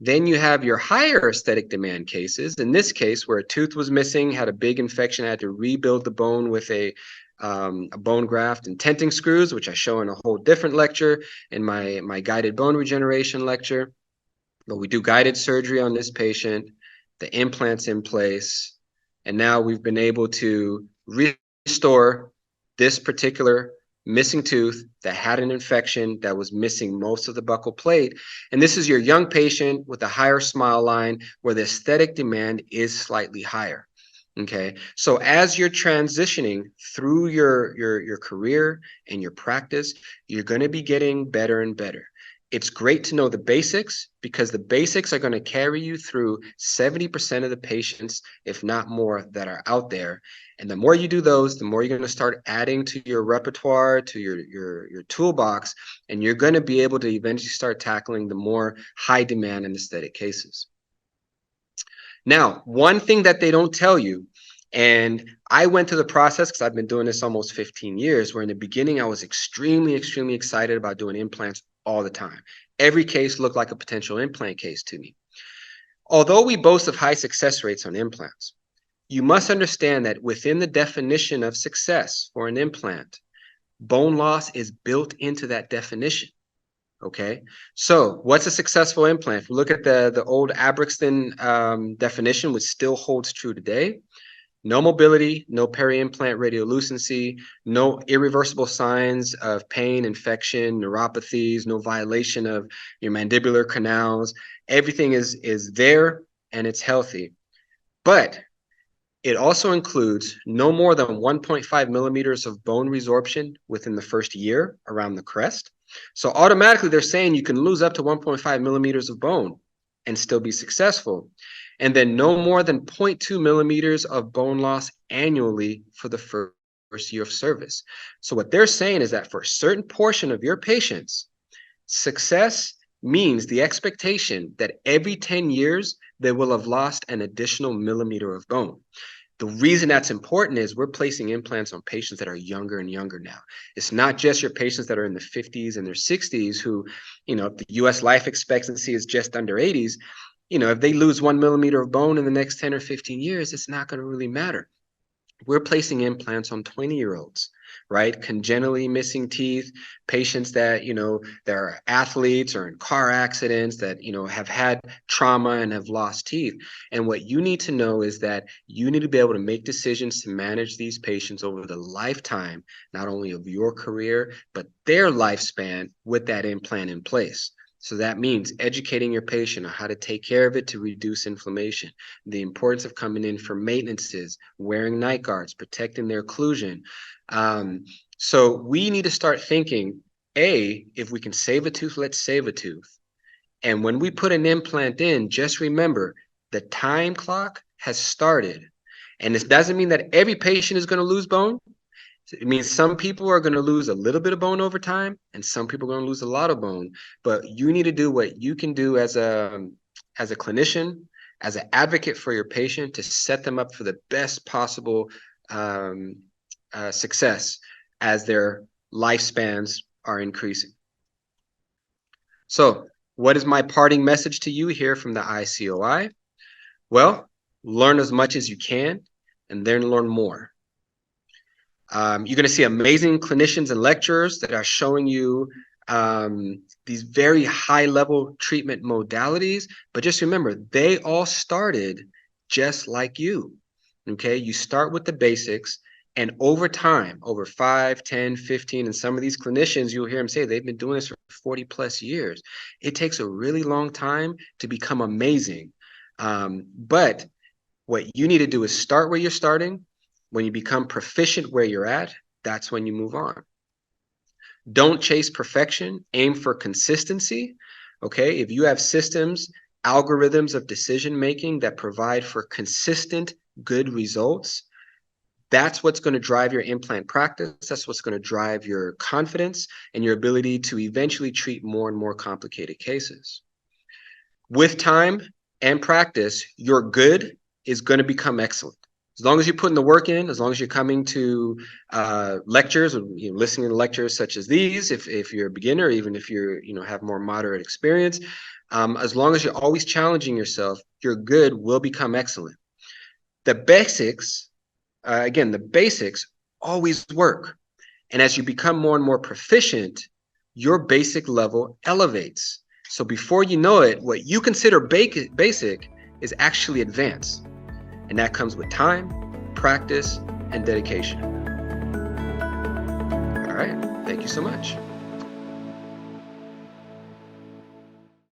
Then you have your higher aesthetic demand cases. In this case, where a tooth was missing, had a big infection, had to rebuild the bone with a bone graft and tenting screws, which I show in a whole different lecture in my guided bone regeneration lecture. But we do guided surgery on this patient, the implant's in place, and now we've been able to restore this particular missing tooth that had an infection that was missing most of the buccal plate. And this is your young patient with a higher smile line where the aesthetic demand is slightly higher. Okay, so as you're transitioning through your career and your practice, you're going to be getting better and better. It's great to know the basics because the basics are going to carry you through 70% of the patients, if not more, that are out there. And the more you do those, the more you're going to start adding to your repertoire, to your toolbox, and you're going to be able to eventually start tackling the more high demand and aesthetic cases. Now, one thing that they don't tell you, and I went through the process because I've been doing this almost 15 years, where in the beginning I was extremely excited about doing implants all the time. Every case looked like a potential implant case to me. Although we boast of high success rates on implants, you must understand that within the definition of success for an implant, bone loss is built into that definition. Okay, so what's a successful implant? If we look at the old Abrixton definition, which still holds true today, no mobility, no peri-implant radiolucency, no irreversible signs of pain, infection, neuropathies, no violation of your mandibular canals. Everything is there and it's healthy. But it also includes no more than 1.5 millimeters of bone resorption within the first year around the crest. So automatically they're saying you can lose up to 1.5 millimeters of bone and still be successful. And then no more than 0.2 millimeters of bone loss annually for the first year of service. So what they're saying is that for a certain portion of your patients, success means the expectation that every 10 years, they will have lost an additional millimeter of bone. The reason that's important is we're placing implants on patients that are younger and younger now. It's not just your patients that are in the 50s and their 60s who, if the US life expectancy is just under 80s, if they lose 1 millimeter of bone in the next 10 or 15 years, it's not going to really matter. We're placing implants on 20-year-olds, right? Congenitally missing teeth, patients that, they're athletes or in car accidents that, have had trauma and have lost teeth. And what you need to know is that you need to be able to make decisions to manage these patients over the lifetime, not only of your career, but their lifespan with that implant in place. So that means educating your patient on how to take care of it to reduce inflammation, the importance of coming in for maintenances, wearing night guards, protecting their occlusion. So we need to start thinking, if we can save a tooth, let's save a tooth. And when we put an implant in, just remember the time clock has started. And this doesn't mean that every patient is going to lose bone. It means some people are going to lose a little bit of bone over time, and some people are going to lose a lot of bone. But you need to do what you can do as a clinician, as an advocate for your patient to set them up for the best possible success as their lifespans are increasing. So what is my parting message to you here from the ICOI? Well, learn as much as you can and then learn more. You're going to see amazing clinicians and lecturers that are showing you these very high-level treatment modalities. But just remember, they all started just like you. Okay, you start with the basics, and over time, over 5, 10, 15, and some of these clinicians, you'll hear them say they've been doing this for 40 plus years. It takes a really long time to become amazing. But what you need to do is start where you're starting. When you become proficient where you're at, that's when you move on. Don't chase perfection, aim for consistency. Okay, if you have systems, algorithms of decision making that provide for consistent, good results, that's what's going to drive your implant practice. That's what's going to drive your confidence and your ability to eventually treat more and more complicated cases. With time and practice, your good is going to become excellent. As long as you're putting the work in, as long as you're coming to lectures, or listening to lectures such as these, if you're a beginner, even if you're have more moderate experience, as long as you're always challenging yourself, your good will become excellent. The basics, again, the basics always work, and as you become more and more proficient, your basic level elevates. So before you know it, what you consider basic is actually advanced. And that comes with time, practice, and dedication. All right. Thank you so much.